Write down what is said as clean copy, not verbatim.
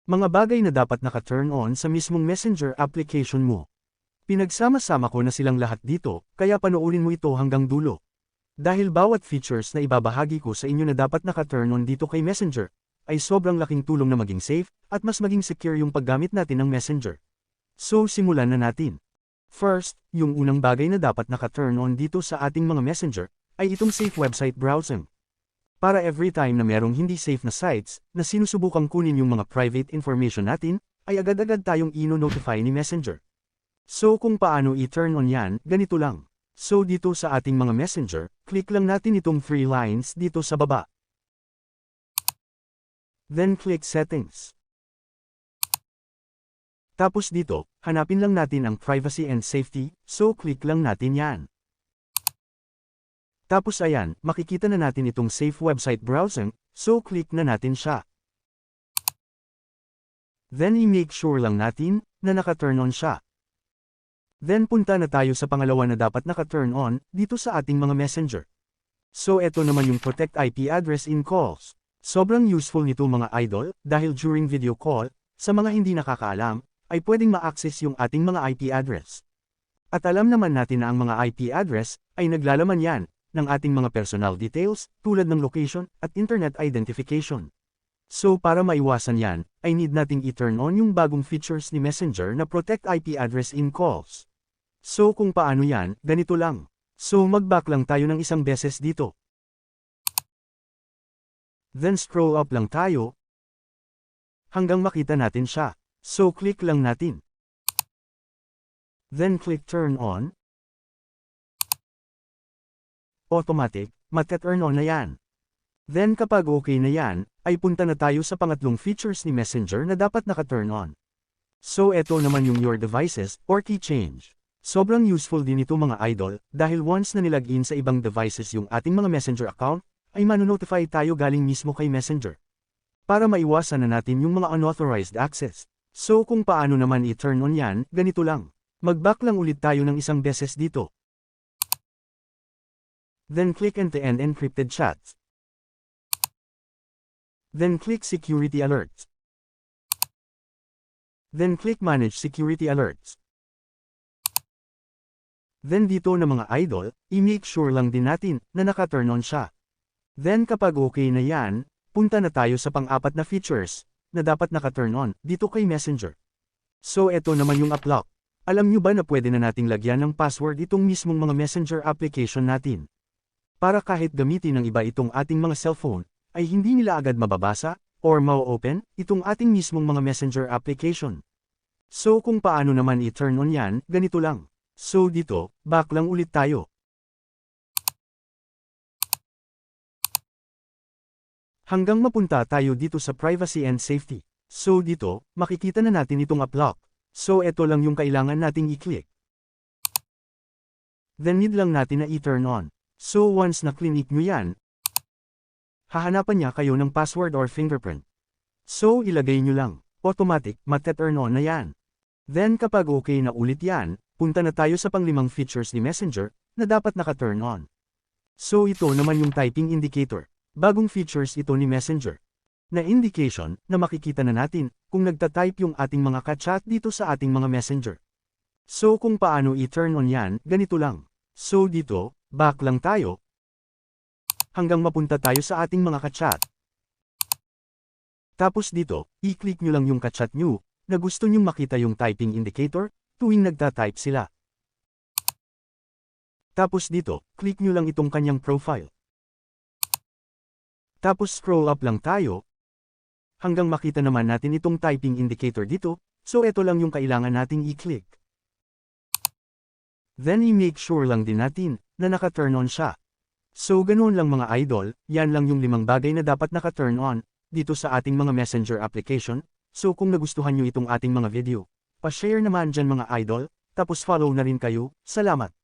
Mga bagay na dapat naka-turn on sa mismong Messenger application mo. Pinagsama-sama ko na silang lahat dito, kaya panoorin mo ito hanggang dulo. Dahil bawat features na ibabahagi ko sa inyo na dapat naka-turn on dito kay Messenger, ay sobrang laking tulong na maging safe, at mas maging secure yung paggamit natin ng Messenger. So simulan na natin. First, yung unang bagay na dapat naka-turn on dito sa ating mga Messenger, ay itong safe website browsing. Para every time na merong hindi safe na sites, na sinusubukang kunin yung mga private information natin, ay agad-agad tayong ino-notify ni Messenger. So kung paano i-turn on yan, ganito lang. So dito sa ating mga Messenger, click lang natin itong 3 lines dito sa baba. Then click Settings. Tapos dito, hanapin lang natin ang Privacy and Safety, so click lang natin yan. Tapos ayan, makikita na natin itong Safe Website Browsing, so click na natin siya. Then i-make sure lang natin na naka-turn on siya. Then punta na tayo sa pangalawa na dapat naka-turn on dito sa ating mga Messenger. So eto naman yung Protect IP Address in Calls. Sobrang useful nito mga idol, dahil during video call, sa mga hindi nakakaalam, ay pwedeng ma-access yung ating mga IP address. At alam naman natin na ang mga IP address ay naglalaman yan ng ating mga personal details, tulad ng location, at internet identification. So para maiwasan yan, ay need nating i-turn on yung bagong features ni Messenger na Protect IP Address in Calls. So kung paano yan, ganito lang. So mag-back lang tayo ng isang beses dito. Then scroll up lang tayo, hanggang makita natin siya. So click lang natin. Then click Turn On. Automatic, mate-turn on na yan. Then kapag okay na yan, ay punta na tayo sa pangatlong features ni Messenger na dapat naka-turn on. So eto naman yung Your Devices, or Key Change. Sobrang useful din ito mga idol, dahil once na nilagin sa ibang devices yung ating mga Messenger account, ay manonotify tayo galing mismo kay Messenger. Para maiwasan na natin yung mga unauthorized access. So kung paano naman i-turn on yan, ganito lang. Mag-back lang ulit tayo ng isang beses dito. Then click End-to-End Encrypted Chats. Then click Security Alerts. Then click Manage Security Alerts. Then dito na mga idol, i-make sure lang din natin na naka-turn on siya. Then kapag okay na yan, punta na tayo sa pang-apat na features na dapat naka-turn on dito kay Messenger. So eto naman yung uplock. Alam nyo ba na pwede na nating lagyan ng password itong mismong mga Messenger application natin? Para kahit gamitin ng iba itong ating mga cellphone, ay hindi nila agad mababasa, or ma-open, itong ating mismong mga Messenger application. So kung paano naman i-turn on yan, ganito lang. So dito, back lang ulit tayo. Hanggang mapunta tayo dito sa Privacy and Safety. So dito, makikita na natin itong uplock. So eto lang yung kailangan nating i-click. Then need lang natin na i-turn on. So once na click nyo yan, hahanapan niya kayo ng password or fingerprint. So ilagay nyo lang. Automatic, mate-turn on na yan. Then kapag okay na ulit yan, punta na tayo sa panglimang features ni Messenger na dapat naka-turn on. So ito naman yung typing indicator. Bagong features ito ni Messenger. Na indication na makikita na natin kung nagta-type yung ating mga ka-chat dito sa ating mga Messenger. So kung paano i-turn on yan, ganito lang. So dito, back lang tayo, hanggang mapunta tayo sa ating mga ka-chat. Tapos dito, i-click nyo lang yung ka-chat nyo, na gusto nyong makita yung typing indicator, tuwing nagta-type sila. Tapos dito, click nyo lang itong kanyang profile. Tapos scroll up lang tayo, hanggang makita naman natin itong typing indicator dito, so ito lang yung kailangan nating i-click. Then i-make sure lang din natin na naka-turn on siya. So ganoon lang mga idol, yan lang yung 5 bagay na dapat naka-turn on dito sa ating mga Messenger application. So kung nagustuhan nyo itong ating mga video, pa-share naman dyan mga idol, tapos follow na rin kayo. Salamat!